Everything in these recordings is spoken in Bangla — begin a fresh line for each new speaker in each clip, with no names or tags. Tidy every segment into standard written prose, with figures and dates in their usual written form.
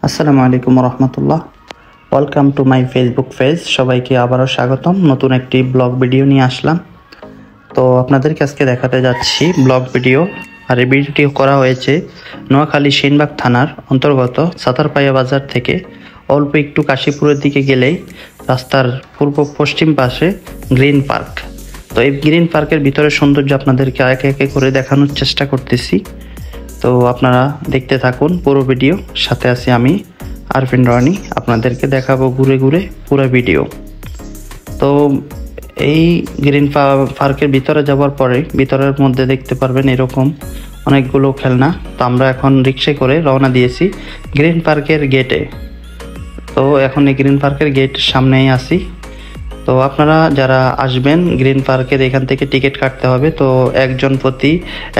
আসসালামু আলাইকুম রহমতুল্লাহ। Welcome to my Facebook page. সবাইকে আবারও স্বাগতম। নতুন একটি ব্লগ ভিডিও নিয়ে আসলাম। তো আপনাদেরকে আজকে দেখাতে যাচ্ছি ব্লগ ভিডিও। আর এই ভিডিওটি করা হয়েছে নোয়াখালী সেনবাগ থানার অন্তর্গত সাতারপাইয়া বাজার থেকে অল্প একটু কাশীপুরের দিকে গেলেই রাস্তার পূর্ব পশ্চিম পাশে গ্রিন পার্ক। তো এই গ্রিন পার্কের ভিতরে সৌন্দর্য আপনাদেরকে একে একে করে দেখানোর চেষ্টা করতেছি। তো আপনারা দেখতে থাকুন পুরো ভিডিও। সাথে আছি আমি আরফিন রনি, আপনাদেরকে দেখাবো ঘুরে ঘুরে পুরো ভিডিও। তো এই গ্রিন পার্কের ভিতরে যাওয়ার পরে ভিতরের মধ্যে দেখতে পারবেন এরকম অনেকগুলো খেলনা। তো আমরা এখন রিক্সায় করে রওনা দিয়েছি গ্রিন পার্কের গেটে। তো এখন এই গ্রিন পার্কের গেট সামনেই আছি। তো আপনারা যারা আসবেন গ্রিন পার্কের এখান থেকে টিকিট কাটতে হবে। তো একজন প্রতি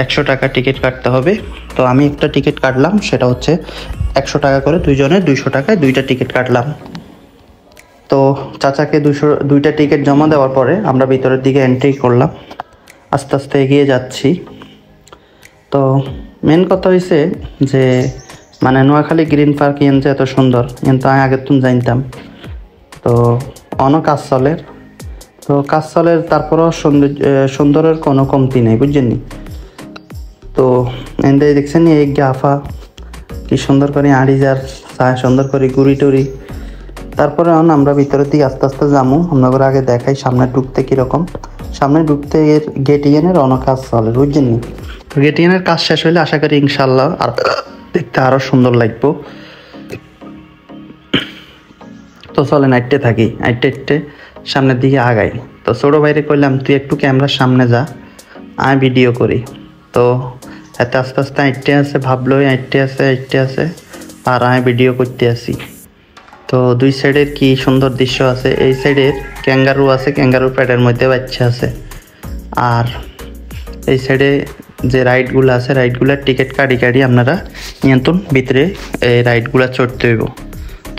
100 টাকা টিকিট কাটতে হবে। তো আমি একটা টিকিট কাটলাম, সেটা হচ্ছে 100 টাকা করে, দুইজনের 200 টাকায় দুইটা টিকিট কাটলাম। তো চাচাকে দুইটা টিকিট জমা দেওয়ার পরে আমরা ভিতরের দিকে এন্ট্রি করলাম। আস্তে আস্তে এগিয়ে যাচ্ছি। তো মেন কথা হয়েছে যে মানে নোয়াখালী গ্রিন পার্ক যে এত সুন্দর কিন্তু আমি আগের তুমি জানতাম। তো অনেক কাজ চলের, তো কাজ চলের তারপরও সুন্দরের কোনো কমতি নেই, বুঝছেন নি। তো এনদে দেখছেন এই গাফা কি সুন্দর করে আড়িজার সুন্দর করে গুড়ি টুরি। তারপরে আমরা ভিতরের দিকে আস্তে আস্তে যাবো। আপনাদের আগে দেখাই সামনে ঢুকতে কীরকম। সামনে ঢুকতে এর গেটিয়ানের অনেক কাজ চলে, বুঝছেন নি। গেটিয়ানের কাজ শেষ হইলে আশা করি ইনশাল্লাহ আর দেখতে আরও সুন্দর লাগবো। তো চলেন আইটে থাকি, আইটে সামনের দিকে আগাই। তো ছোটো ভাইরে কইলাম তুই একটু ক্যামেরার সামনে যা, আমি ভিডিও করি। তো এত আস্তে আস্তে আইটে আছে, ভাবলোই আইটে আছে আর আমি ভিডিও করতে আসি। তো দুই সাইডের কি সুন্দর দৃশ্য আছে। এই সাইডের ক্যাঙ্গারু আছে, ক্যাঙ্গারুর প্যাডের মধ্যে বাচ্চা আছে। আর এই সাইডে যে রাইডগুলো আছে রাইডগুলোর টিকিট কাটি আপনারা নিয়ন্ত্রণ ভিতরে এই রাইডগুলো চড়তে হইব।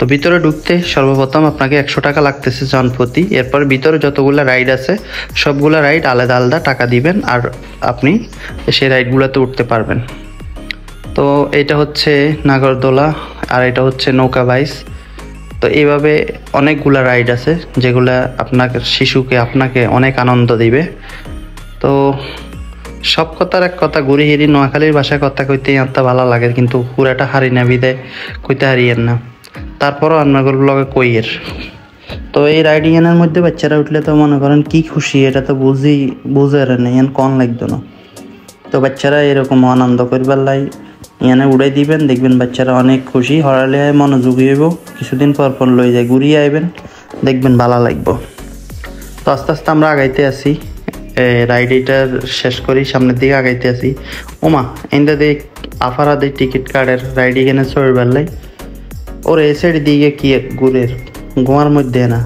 তো ভিতরে ঢুকতে সর্বপ্রথম আপনাকে 100 টাকা লাগতেছে জনপ্রতি। এরপর ভিতরে যতগুলো রাইড আছে সবগুলো রাইড আলাদা আলাদা টাকা দিবেন আর আপনি সেই রাইডগুলোতে উঠতে পারবেন। তো এটা হচ্ছে নাগরদোলা আর এটা হচ্ছে নৌকা বাইস। তো এইভাবে অনেকগুলো রাইড আছে যেগুলো আপনাকে আপনাকে অনেক আনন্দ দিবে। তো সব কথার এক কথা, ঘুরি হিরি নোয়াখালীর ভাষায় কথা কইতে আনতে ভালো লাগে, কিন্তু পুরাটা হারি না বিদায় কইতে হারিয়েন না। তারপরও আপনাদের লগে কইয়ের। তো এই রাইডিংয়ের মধ্যে বাচ্চারা উঠলে তো মনে করেন কি খুশি, এটা তো বুঝে নেই কন লাগতো না। তো বাচ্চারা এরকম আনন্দ করবার লাই এখানে উড়াই দিবেন, দেখবেন বাচ্চারা অনেক খুশি, হরালে মনোযোগী হইব। কিছুদিন পর লই যায় ঘুরিয়ে আইবেন, দেখবেন ভালো লাগবো। তো আস্তে আস্তে আমরা আগাইতে আসি, রাইডটার শেষ করি, সামনের দিকে আগাইতে আসি। ওমা এনটা দেখ আফারা দেখ টিকিট কার্ডের রাইড এখানে চড়বার লাই। ওর এই সাইড দিকে কি ঘুরের গোয়ার মধ্যে না,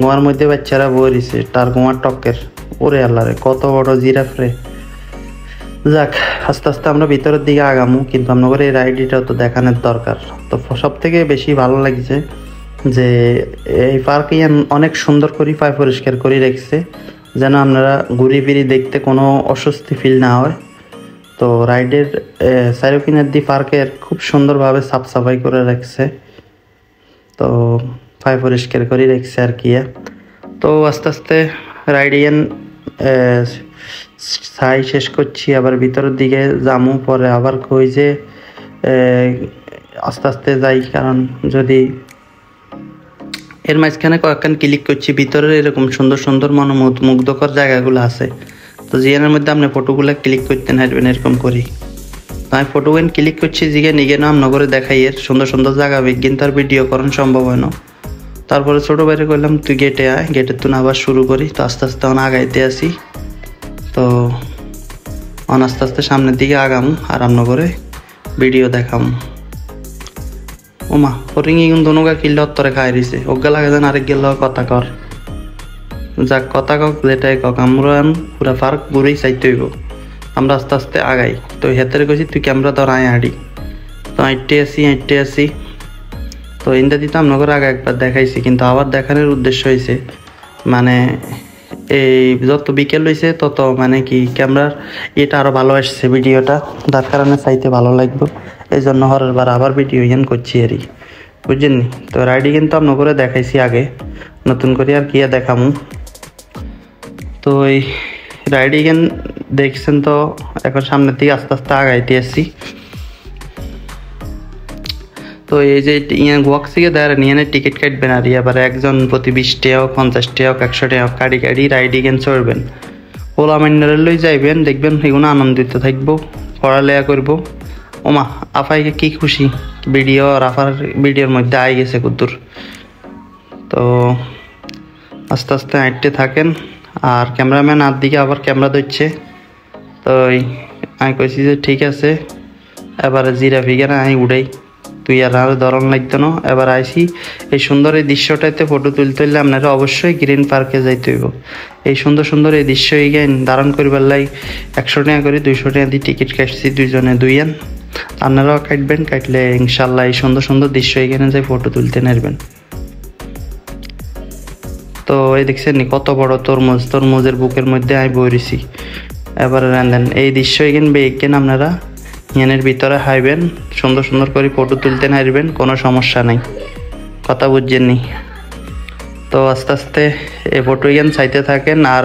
গোয়ার মধ্যে বাচ্চারা বইছে তার গোয়ার টকের। ওরে আল্লাহ রে, কত বড় জিরাফ রে। যাক আস্তে আস্তে আমরা ভিতরের দিকে আগামু, কিন্তু আপনাদের এই রাইডটাও তো দেখানোর দরকার। তো সব থেকে বেশি ভালো লাগছে যে এই পার্কে অনেক সুন্দর করে পায় পরিষ্কার করে রেখেছে, যেন আপনারা ঘুরি ফিরি দেখতে কোনো অস্বস্তি ফিল না হয়। তো রাইডের সাইরোকিনের দি পার্কের খুব সুন্দরভাবে সাফ সাফাই করে রাখছে। তো পায় পরিষ্কার করে রেখেছে আর কি। তো আস্তে আস্তে রাইডিয়ান ছাই শেষ করছি, আবার ভিতরের দিকে যামু। পরে আবার কই যে আস্তে আস্তে যাই, কারণ যদি এর মাঝখানে কয়েকখান ক্লিক করছি। ভিতরে এরকম সুন্দর সুন্দর মনোমুগ্ধকর জায়গাগুলো আছে। তো জিয়ানের মধ্যে আপনি ফটোগুলো ক্লিক করতে হারবেন এরকম করি। আমি ফটোগুলো ক্লিক করছি জিগে নিগে নাম নগরে দেখাই এর সুন্দর সুন্দর জায়গা, বিজ্ঞান তার ভিডিও করান সম্ভব হয় না। তারপরে ছোটো বাইরে করলাম তুই গেটে আয়, গেটের তুন আবার শুরু করি। তো আস্তে আস্তে আগাইতে আসি। তো আস্তে আস্তে সামনের দিকে আগাম আর রান্না করে ভিডিও দেখাম। ওমা হরিঙ্গি কিন্তু নৌকা কিল্লা উত্তরে খাই দিছে, ওগা লাগে যেন আরেক গেল কথা কর। যাক কথা কক যেটাই কক, আমরা পুরা পার্ক ঘুরেই চাইতে হইব। আমরা আস্তে আস্তে আগাই। তো হেতের কইছি তুই ক্যামেরা ধর আয় হাঁটি। তো আইটে আসি। তো ইন্দা দিতে আপনাদের আগে একবার দেখাইছি, কিন্তু আবার দেখানোর উদ্দেশ্য হয়েছে মানে এই যত বিকেল হয়েছে তত মানে কি ক্যামেরার এটা আরও ভালো আসছে ভিডিওটা, যার কারণে চাইতে ভালো লাগবে। এই জন্য হরের বার আবার ভিডিও ইয়ান করছি এরই, বুঝছেন নি? তো রাইডি কিন্তু আপনার করে দেখাইছি আগে, নতুন করে আর কি দেখামু। তো এই রাইডি গেন দেখছেন তো, এখন সামনের দিকে আস্তে আস্তে আগাইতে আসছি। তো এই যে ইয়ান ওয়াক্সিকে দাঁড়ান, ইয়ানের টিকিট কাটবেন আর এবার একজন প্রতি 20 টাকা হোক, 50 টাকা হোক, 100 টাকা হোক কাড়ি কাড়ি রাইডি গেন চড়বেন। ওলা মাইনারে লই যাইবেন, দেখবেন সেগুলো আনন্দিত থাকবো, পড়ালেখা করবো। ওমা আফাইকে কি খুশি, ভিডিও আর আফার ভিডিওর মধ্যে আই গেছে কুদ্দুর। তো আস্তে আস্তে হাঁটতে থাকেন, আর ক্যামেরাম্যান আর দিকে আবার ক্যামেরা ধরছে। তো আমি কইছি যে ঠিক আছে, এবারে জিরা ফিগার আমি উড়াই, তুই আর ধরন লাগতো না। এবার আইসি এই সুন্দর এই দৃশ্যটাতে ফটো তুলতে হলে আপনারা অবশ্যই গ্রিন পার্কে যাইতে হইব। এই সুন্দর সুন্দর এই দৃশ্য গেন ধারণ করিবার লাই 100 টাকা করে 200 টাকা দিয়ে টিকিট কাটছি, 2 জনে 2 আন। আপনারাও কাটবেন, কাটলে ইনশাল্লাহ এই সুন্দর সুন্দর দৃশ্য এখানে যাই ফটো তুলতে নেবেন। তো এই দেখছেন নি কত বড় তরমুজ, তরমুজের বুকের মধ্যে আমি বইরেছি। এবার দেন এই দৃশ্য এখানে বেগেন আপনারা ইয়ানের ভিতরে হাইবেন, সুন্দর সুন্দর করে ফটো তুলতে নাইবেন, কোনো সমস্যা নাই, কথা বুঝছেন নি? তো আস্তে আস্তে এই ফটো ইয়ান চাইতে থাকেন। আর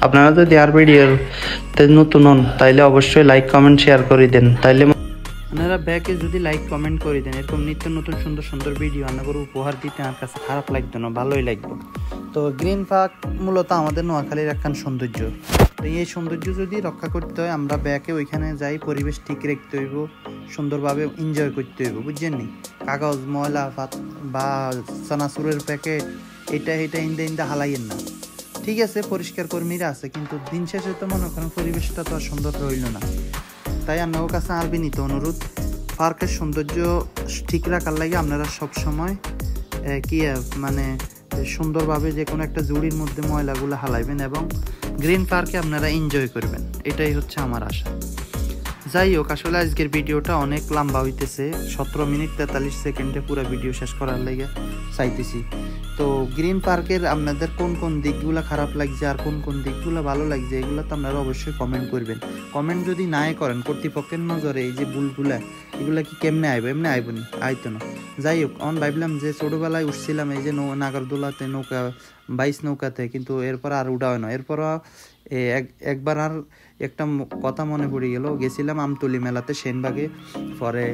আপনারা যদি আর ভিডিওতে নতুন হন তাইলে অবশ্যই লাইক কমেন্ট শেয়ার করে দেন, তাইলে আপনারা ব্যাকে যদি লাইক কমেন্ট করে দেন, এরকম নিত্য নতুন সুন্দর সুন্দর ভিডিও আপনাদের উপহার দিতে আমার কাছে খারাপ লাগতো না, ভালোই লাগবে। তো গ্রিন পার্ক মূলত আমাদের নোয়াখালীর একখান সৌন্দর্য। তো এই সৌন্দর্য যদি রক্ষা করতে হয়, আমরা ব্যাকে ওইখানে যাই, পরিবেশ ঠিক রাখতে হইব, সুন্দরভাবে এনজয় করতে হইব, বুঝছেন নি? কাগজ ময়লা বা চানাচুরের প্যাকেট এটা ইন্দা হালাইয়েন না। ঠিক আছে, পরিষ্কার কর্মীরা আছে, কিন্তু দিন শেষে তো মনে করেন পরিবেশটা তো আর সুন্দর রইল না। তাই আপনার কাছে আর বিনীত অনুরোধ, পার্কের সৌন্দর্য ঠিক রাখার লাগে আপনারা সবসময় কি মানে সুন্দরভাবে যে কোনো একটা জুড়ির মধ্যে ময়লাগুলো হালাইবেন এবং গ্রিন পার্কে আপনারা এনজয় করবেন, এটাই হচ্ছে আমার আশা। যাই হোক, আসলে আজকের ভিডিওটা অনেক লম্বা হইতেছে, 17 মিনিট 43 সেকেন্ডে পুরো ভিডিও শেষ করার লাগে চাইতেছি। তো গ্রিন পার্কের আপনাদের কোন কোন দিকগুলো খারাপ লাগছে আর কোন কোন দিকগুলো ভালো লাগছে, এগুলো তো আপনারা অবশ্যই কমেন্ট করবেন। কমেন্ট যদি নাই করেন, কর্তৃপক্ষের নজরে এই যে ভুলগুলা এগুলা কি কেমনে আইব? এমনি আইব নি, আইতো না। যাই হোক, আমি ভাবলাম যে ছোটোবেলায় উঠছিলাম এই যে নাগরদোলাতে, নৌকা বাইশ নৌকাতে, কিন্তু এরপর আর উঠা হয় না। এরপর একবার আর একটা কথা মনে পড়ে গেল, গেছিলাম আমতলি মেলাতে সেনবাগে, পরে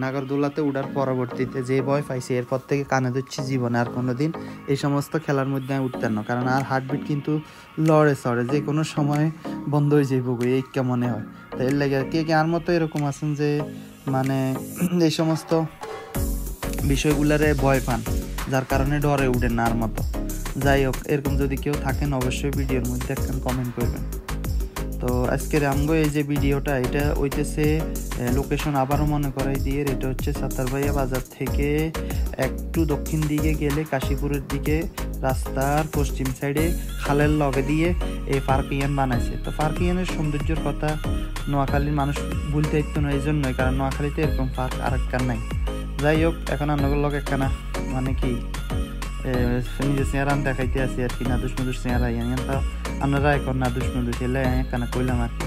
নাগরদোলাতে উঠার পরবর্তীতে যে ভয় পাইছি, এরপর থেকে কানে ধরছি জীবনে আর কোনোদিন এই সমস্ত খেলার মধ্যে আমি উঠতেন না, কারণ আর হার্টবিট কিন্তু লড়ে চড়ে, যে কোনো সময় বন্ধ হয়ে যাইব এই মনে হয়। তো এর লাগে কে আর মতো এরকম আছেন যে মানে এই সমস্ত বিষয়গুলারে ভয় পান, যার কারণে ডরে উঠেন না আর মতো। যাই হোক, এরকম যদি কেউ থাকেন অবশ্যই ভিডিওর মধ্যে একটা কমেন্ট করবেন। তো আজকের আমগো এই যে ভিডিওটা, এটা হইতেছে লোকেশন আবারও মনে করাই দিয়ে, এটা হচ্ছে সাতারভাইয়া বাজার থেকে একটু দক্ষিণ দিকে গেলে কাশীপুরের দিকে রাস্তার পশ্চিম সাইডে খালের লগে দিয়ে এই পার্কিয়ান বানাইছে। তো পার্কিয়ানের সৌন্দর্যের কথা নোয়াখালীর মানুষ ভুলতে ইত্য না, এই জন্যই, কারণ নোয়াখালীতে এরকম পার্ক আর একটা নাই। যাই হোক, এখন আপনাদের লগে একখানা মানে কি নিজের চেহারা দেখাইতে আসি আর কি, নাদুস মধুস চেহারা ইয়ান তা আপনারা এখন নাদুস মধুস এলে একখানা কইলাম আর কি।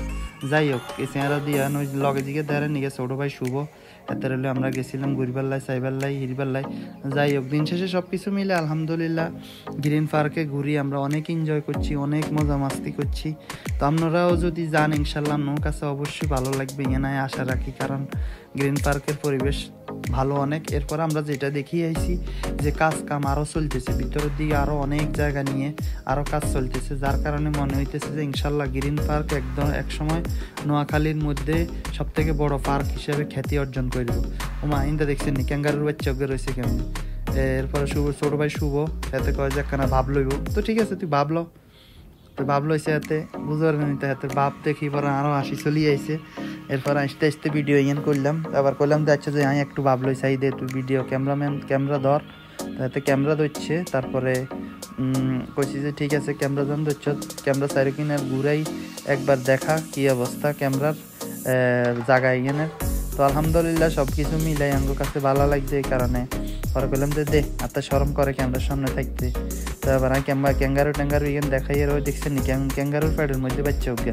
যাই হোক, এই চেহারা দিয়ে ওই লগে দিকে দাঁড়ান নিয়ে ছোটো ভাই শুভ এত হলে আমরা গেছিলাম ঘুরবাল্লাই, সাইবাল্লাই, হিরবাল্লাই। যাই হোক, দিন শেষে সব কিছু মিলে আলহামদুলিল্লাহ গ্রিন পার্কে ঘুরি, আমরা অনেক এনজয় করছি, অনেক মজা মাস্তি করছি। তো আপনারাও যদি যান ইনশাল্লাহ আপনার কাছে অবশ্যই ভালো লাগবে, এনায় আশা রাখি, কারণ গ্রিন পার্কের পরিবেশ ভালো অনেক। এরপর আমরা যেটা দেখিয়ে আইছি যে কাজ কাম আরও চলতেছে, ভিতরের দিকে আরও অনেক জায়গা নিয়ে আরও কাজ চলতেছে, যার কারণে মনে হইতেছে যে ইনশাল্লাহ গ্রিন পার্ক একদম একসময় নোয়াখালীর মধ্যে সবথেকে বড় পার্ক হিসেবে খ্যাতি অর্জন করব। ওমা ইন্দা দেখছেন নি ক্যাঙ্গারুর বাচ্চা রয়েছে কেমন। এরপরে ছোট ভাই শুভ এতে কয় যে একখানা ভাব লইব। তো ঠিক আছে, তুই ভাবলো, তো ভাব লইছে এতে বুঝতে পারবেন, হাতের ভাব দেখি পরে আরও হাসি চলিয়ে আইছে। এরপর আসতে আসতে ভিডিও ইয়ান করলাম, আবার করলাম দেখছে যে আমি একটু ভাব লই চাই দে তুই ভিডিও ক্যামেরা ধর, তাতে ক্যামেরা ধরছে। তারপরে কইছি যে ঠিক আছে ক্যামেরা যখন ধরছ, ক্যামেরা চাইরে কিনার ঘুরাই একবার দেখা কি অবস্থা ক্যামেরার জায়গায় ইয়ানের। তো আলহামদুলিল্লাহ সব কিছু মিলাই আমার কাছে ভালো লাগছে, এই কারণে পরে বললাম যে দে এত শরম করে ক্যামেরার সামনে থাকতে। তারপর ক্যাঙ্গারু ট্যাঙ্গারু এখানে দেখাই, আর ওই দেখছেন নি ক্যাঙ্গারুর প্যাডের মধ্যে বাচ্চা হোক।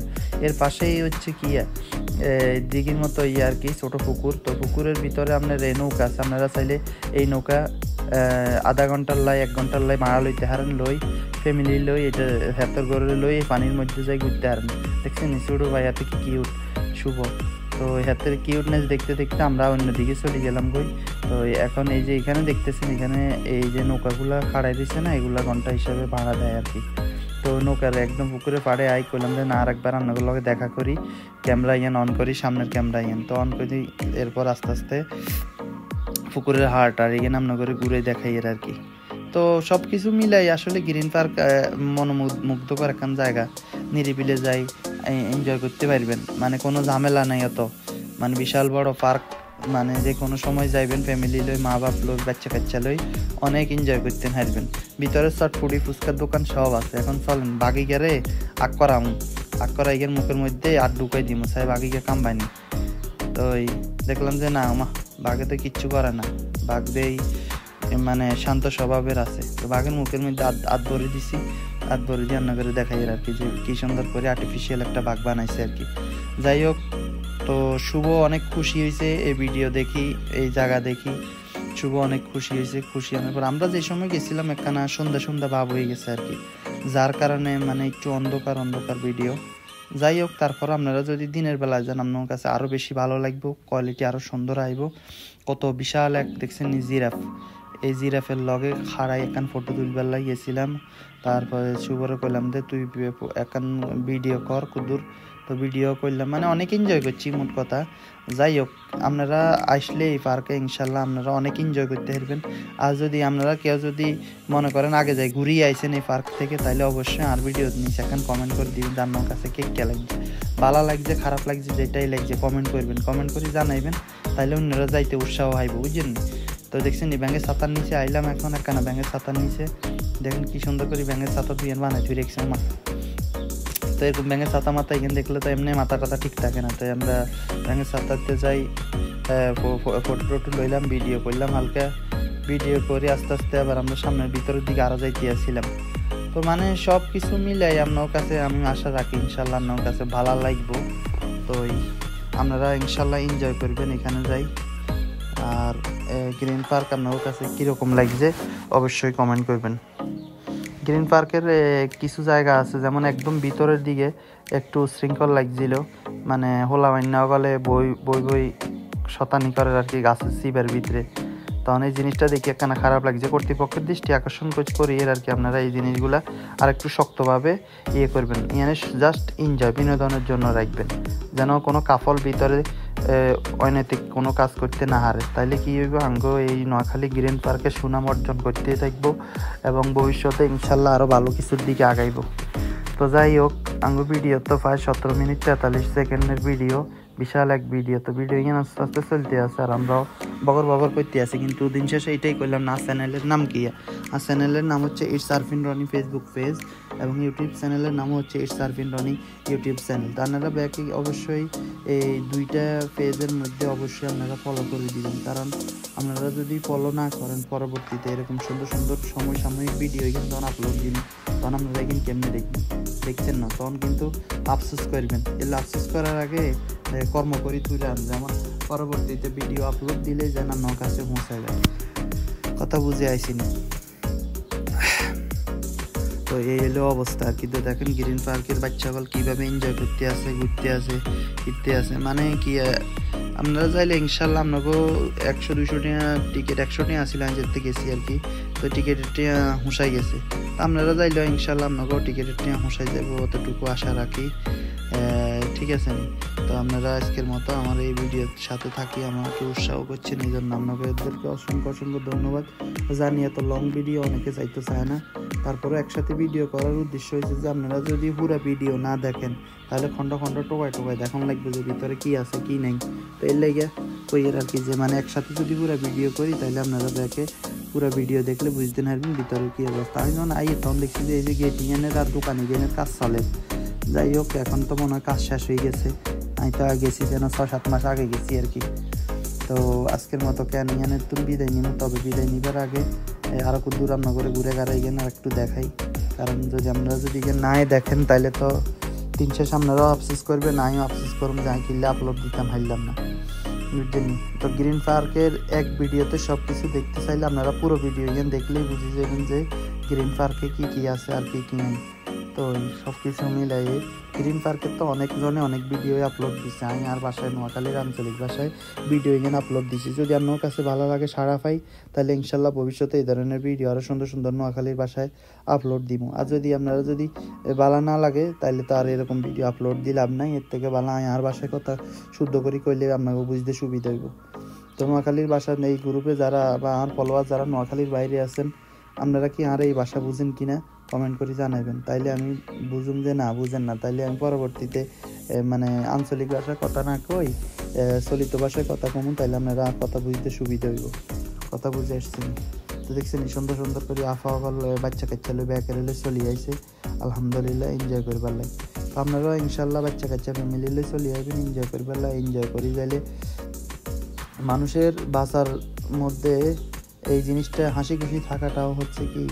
এর পাশেই হচ্ছে কি দিঘির মতো আর কি ছোটো পুকুর। তো পুকুরের ভিতরে আপনার এই নৌকা আছে, আপনারা চাইলে এই নৌকা আধা ঘন্টার লাই 1 ঘন্টার লাই মারা লইতে হারেন, লই ফ্যামিলি লই এটা হাতের গড়ে লই এই পানির মধ্যে যাই ঘুরতে হারেন। দেখছেন ছোটো ভাই হাতে কি কিউট শুভ। তো হাতের কিউটনেস দেখতে দেখতে আমরা অন্যদিকে চলে গেলাম কই। তো এখন এই যে এখানে দেখতেছেন, এখানে এই যে নৌকাগুলা খাড়াই দিচ্ছে না, এগুলা ঘন্টা হিসাবে ভাড়া দেয় আর কি। তো নৌকার একদম পুকুরে পাড়ে আই করলাম যে না আরেকবার আপনাদের লগে দেখা করি, ক্যামেরা অন করি, সামনের ক্যামেরা তো অন করি। এরপর আস্তে আস্তে পুকুরের হাট আর এখানে আপনার করে ঘুরে দেখাই আর কি। তো সব কিছু মিলাই আসলে গ্রিন পার্ক মনোমুগ্ধকর একখান জায়গা, নিরিবিলে যাই এনজয় করতে পারবেন, মানে কোনো ঝামেলা নাই অত, মানে বিশাল বড় পার্ক, মানে যে কোনো সময় যাইবেন ফ্যামিলি লই, মা বাপ লই, বাচ্চা কাচ্চা লই অনেক এনজয় করতে পারবেন। ভিতরে চটপুটি ফুচকার দোকান সব আছে। এখন চলেন বাগিগারে আক্করা ইগের মুখের মধ্যে আর ঢুকাই দিমু, সাহেব বাগিকে কামবানি। তো দেখলাম যে না বাঘে তো কিচ্ছু করে না, বাঘ দেই মানে শান্ত স্বভাবের আছে। তো বাঘের মুখের মধ্যে হাত ভরে দিছি, হাত ভরে দিয়ে রান্না করে দেখাই আর কি যে কি সুন্দর করে আর্টিফিশিয়াল একটা বাঘ বানাইছে আর কি। যাই হোক, তো শুভ অনেক খুশি হয়েছে এই ভিডিও দেখি, এই জায়গা দেখি শুভ অনেক খুশি হয়েছে। খুশি হওয়ার পর আমরা যে সময় গেছিলাম একখানা সন্ধ্যা ভাব হয়ে গেছে আর কি, যার কারণে মানে একটু অন্ধকার ভিডিও। যাই হোক, তারপর আপনারা যদি দিনের বেলায় যান আপনার কাছে আরও বেশি ভালো লাগবে, কোয়ালিটি আরও সুন্দর আইব। কত বিশাল এক দেখছেন জিরাফ, এই জিরাফের লগে খাড়াই একখান ফটো তুলবার লাগিয়েছিলাম। তারপরে শুভরে কইলাম যে তুই একখান ভিডিও কর কুদুর, তো ভিডিও করলাম, মানে অনেক এনজয় করছি মোট কথা। যাই হোক, আপনারা আসলে এই পার্কে ইনশাল্লাহ আপনারা অনেক এনজয় করতে পারবেন। আর যদি আপনারা কেউ যদি মনে করেন আগে যাই ঘুরিয়ে আইসেন এই পার্ক থেকে, তাহলে অবশ্যই আর ভিডিও নিচে এখন কমেন্ট করে দিবেন আপনার কাছে কে লাগছে, ভালো লাগছে খারাপ লাগছে যেটাই লাগছে কমেন্ট করবেন, কমেন্ট করে জানাইবেন, তাহলে অন্যরা যাইতে উৎসাহ হইব, বুঝছেন। তো দেখছেন ব্যাঙের ছাতার নিচে আইলাম এখন একখানা ব্যাঙের ছাতার নিচে, দেখেন কি সুন্দর করে ব্যাঙের ছাতা দিয়ে বানাই তুই রেখেছে মা। তো এরকম ব্যাঙের ছাতা মাথা এখানে দেখলে তো এমনি মাথা টাথা ঠিক থাকে না, তাই আমরা ব্যাঙের ছাতাতে যাই, ফটো লইলাম, ভিডিও করলাম, হালকা ভিডিও করে আস্তে আস্তে আবার আমরা সামনের ভিতরের দিকে আরও যাইতে আসছিলাম। তো মানে সব কিছু মিলাই আপনার কাছে আমি আশা রাখি ইনশাল্লাহ আপনার কাছে ভালো লাগবো। তো আপনারা ইনশাল্লাহ এনজয় করবেন এখানে যাই। আর গ্রিন পার্ক আপনার কাছে কীরকম লাগছে অবশ্যই কমেন্ট করবেন। গ্রিন পার্কের কিছু জায়গা আছে যেমন একদম ভিতরের দিকে একটু শৃঙ্খল লাগছিল, মানে হোলা মান্য গলে বই শতানি করে আর কি গাছের শিবের ভিতরে। তখন এই জিনিসটা দেখি একখানা খারাপ লাগছে, কর্তৃপক্ষের দৃষ্টি আকর্ষণ করি আর কি আপনারা এই জিনিসগুলা আর একটু শক্তভাবে করবেন, মানে জাস্ট এনজয় বিনোদনের জন্য রাখবেন, যেন কোনো কাফল ভিতরে অনৈতিক কোনো কাজ করতে না হারে, তাইলে কি হইব আঙ্গ এই নোয়াখালী গ্রিন পার্কে সুনাম অর্জন করতে থাকবো এবং ভবিষ্যতে ইনশাল্লাহ আরও ভালো কিছুর দিকে আগাইব। তো যাই হোক, আঙ্গ ভিডিও তো প্রায় 17 মিনিট 43 সেকেন্ডের ভিডিও, বিশাল এক ভিডিও। তো ভিডিও এখানে আস্তে আস্তে চলতে আছে আর আমরাও বগর করতে আছি, কিন্তু দিন শেষে এটাই করলাম না। চ্যানেলের নাম কি? আর চ্যানেলের নাম হচ্ছে it's Arfin Rony Facebook page, এবং ইউটিউব চ্যানেলের নাম হচ্ছে it's Arfin Rony YouTube channel. তো আপনারা ব্যাকে অবশ্যই এই দুইটা পেজের মধ্যে অবশ্যই আপনারা ফলো করে দিবেন, কারণ আপনারা যদি ফলো না করেন পরবর্তীতে এরকম সুন্দর সমসাময়িক ভিডিও এখানে যখন আপলোড দিন তখন আপনারা এখানে কেমনে দেখছেন না, তখন কিন্তু আফসোস করবেন। এগুলো আফসোস করার আগে কর্ম করি তুলে আন, যেমন পরবর্তীতে ভিডিও আপলোড দিলে যেন আমার কাছে পৌঁছায় যায়। কথা বুঝে আইসি না। তো এই হলো অবস্থা। কিন্তু দেখেন গ্রিন পার্কের বাচ্চাগুলো কীভাবে এনজয় করতে আসে, ঘুরতে আসে, ফিরতে আসে, মানে কি আপনারা চাইলে ইনশাল্লাহ আপনাকেও 100-200 টাকা টিকিট, 100 টাকা আসলে আমি যেতে গেছি আর কি, তো টিকিটের টাকা হুঁসাই গেছে। তো আপনারা চাইলে ইনশাল্লাহ আপনাকেও টিকিটের টাকা হুঁসাই যাবো, অতটুকু আশা রাখি, ঠিক আছে নি। তো আপনারা আজকের মতো আমার এই ভিডিওর সাথে থাকি, আমাকে উৎসাহ করছেন, এই জন্য আপনাদেরকে অসংখ্য ধন্যবাদ। জানি এত লং ভিডিও অনেকে চাইতে চায় না, তারপরে একসাথে ভিডিও করার উদ্দেশ্য হয়েছে যে আপনারা যদি পুরো ভিডিও না দেখেন তাহলে খণ্ড টোকায় দেখান লাগবে যে ভিতরে কি আছে কি নেই। তো এর লেগে কইয়ের আর কি যে মানে একসাথে যদি পুরো ভিডিও করি তাহলে আপনারা দেখে পুরো ভিডিও দেখলে বুঝতে পারবেন ভিতরে কী অবস্থা। আমি যখন তখন দেখছি যে এই যে গেটিং এনের আর দোকানে গেনের কাজ চলে। যাই হোক, এখন তো মনে হয় কাজ শেষ হয়ে গেছে, আমি তো গেছি যেন 6-7 মাস আগে গেছি আর কি। তো আজকের মতো কেন ইয়ানের তুমি বিদায় নিব, তবে বিদায় নিবার আগে আরও খুব দূর রান্না করে ঘুরে গাড়াই গেন আর একটু দেখাই। কারণ যদি আপনারা যদি নাই দেখেন তাহলে তো দিন শেষ আপনারাও আফসোস করবে, আমিও আফসোস করবো যে আমি কিনলে আপলোড দিতাম হারলাম না, বুঝলেন। তো গ্রিন পার্কের এক ভিডিওতে সব কিছু দেখতে চাইলে আপনারা পুরো ভিডিও ইয়ান দেখলেই বুঝে যাবেন যে গ্রিন পার্কে কী কী আছে আর কী কী নেই। তো সব কিছু মিলাই গ্রিন পার্কের তো অনেকজনে অনেক ভিডিও আপলোড দিচ্ছে, আমি আর বাসায় নোয়াখালীর আঞ্চলিক ভাষায় ভিডিও এখানে আপলোড দিচ্ছি। যদি আপনার কাছে ভালো লাগে সাড়া পাই তাহলে ইনশাল্লাহ ভবিষ্যতে এই ধরনের ভিডিও আরও সুন্দর সুন্দর নোয়াখালীর ভাষায় আপলোড দিব। আর যদি আপনারা যদি ভালো না লাগে তাহলে তো আর এরকম ভিডিও আপলোড দিয়ে লাভ নাই, এর থেকে ভালো আমি আর ভাষায় কথা শুদ্ধ করে কইলে আপনাকে বুঝতে সুবিধা হইব। তো নোয়াখালীর ভাষার এই গ্রুপে যারা বা আমার ফলোয়ার যারা নোয়াখালীর বাইরে আছেন, আপনারা কি আর এই ভাষা বুঝেন কিনা কমেন্ট করে জানাবেন, তাইলে আমি বুঝুম যে না বুঝেন না, তাইলে আমি পরবর্তীতে মানে আঞ্চলিক ভাষায় কথা না কই চলিত ভাষায় কথা কমুন, তাইলে আপনারা কথা বুঝতে সুবিধা হইব। কথা বুঝে আসছেন তো দেখছেন সুন্দর সুন্দর করে আফাওয়াল বাচ্চা কাচ্চা লই ব্যাকের চলি আইছে, আলহামদুলিল্লাহ এনজয় করবার লাগে। তো আপনারাও ইনশাল্লাহ বাচ্চা কাচ্চা ফ্যামিলি লই চলি আইবেন, এনজয় করবার লাগে। এনজয় করি যাইলে মানুষের বাঁচার মধ্যে এই জিনিসটা হাসি খুশি থাকাটাও হচ্ছে কি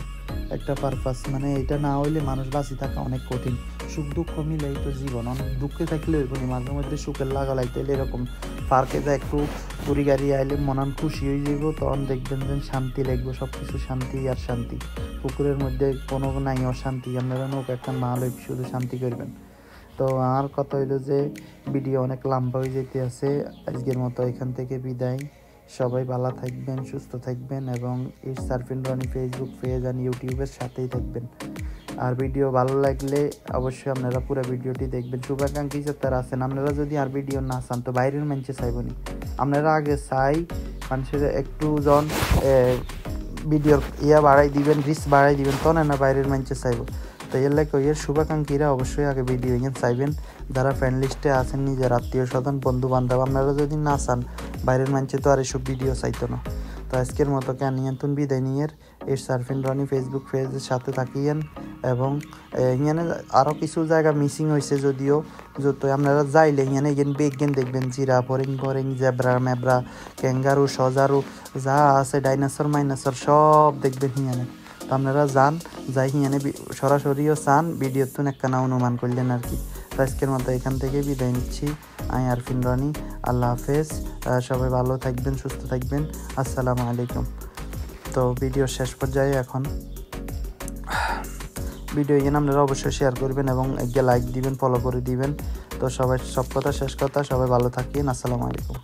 একটা পারপাস, মানে এটা না হইলে মানুষ বাঁচি থাকা অনেক কঠিন। সুখ দুঃখ মিলেই তো জীবন, অনেক দুঃখে থাকলে ওইখানে মাঝে মধ্যে সুখের লাগালাই তাইলে এরকম পার্কে যা একটু ঘুরি গাড়ি আইলে মনান খুশি হয়ে যাব, তখন দেখবেন যে শান্তি লাগবে, সব কিছু শান্তি আর শান্তি। পুকুরের মধ্যে কোনো নাই অশান্তি, আপনারা নৌকা একটা না লই শুধু শান্তি করবেন। তো আর কথা হইলো যে ভিডিও অনেক লম্বা হয়ে যেতে আছে, আজকের মতো এখান থেকে বিদায়। সবাই ভালো থাকবেন, সুস্থ থাকবেন এবং এই সার্ফিন রনি ফেসবুক পেজ আর ইউটিউবের সাথেই থাকবেন। আর ভিডিও ভালো লাগলে অবশ্যই আপনারা পুরো ভিডিওটি দেখবেন। শুভাকাঙ্ক্ষী যারা আছেন আপনারা যদি আর ভিডিও না চান তো বাইরের মানুষে চাইবনি, আপনারা আগে চাই মানুষের একটু জন ভিডিওর বাড়াই দিবেন, রিচ বাড়াই দিবেন, তখন না বাইরের মানুষে চাইব। তো এর লাগে এর শুভাকাঙ্ক্ষীরা অবশ্যই আগে ভিডিও এখানে চাইবেন, যারা ফ্রেন্ড লিস্টে আছেন নিজের আত্মীয় স্বজন বন্ধু বান্ধব। আপনারা যদি না চান বাইরের মানুষে তো আর এসব ভিডিও চাইতো না। তো আজকের মতো কেন নিয়ন্ত্রণ বিদায় নিয়ে এর সার্ফিন রনি ফেসবুক পেজের সাথে থাকিয়েন। এবং এখানে আরও কিছু জায়গা মিসিং হয়েছে যদিও, যত আপনারা যাইলে এখানে এখানে বেগেন দেখবেন জিরাফ হরিণ জেব্রা মেব্রা ক্যাঙ্গারু সজারু যা আছে ডাইনোসর মাইনোসর সব দেখবেন এখানে। তো আপনারা যান, যাই এখানে সরাসরিও চান ভিডিওর তো একখানা অনুমান করলেন আর কি। তো আজকের মতো এখান থেকে বিদায় নিচ্ছি, আমি আরফিন রনি, আল্লাহ হাফেজ। সবাই ভালো থাকবেন, সুস্থ থাকবেন, আসসালামু আলাইকুম। তো ভিডিও শেষ পর্যায়ে এখন ভিডিও এখানে আপনারা অবশ্যই শেয়ার করবেন এবং লাইক দিবেন, ফলো করে দিবেন। তো সবাই সব কথা শেষ কথা, সবাই ভালো থাকেন, আসসালামু আলাইকুম।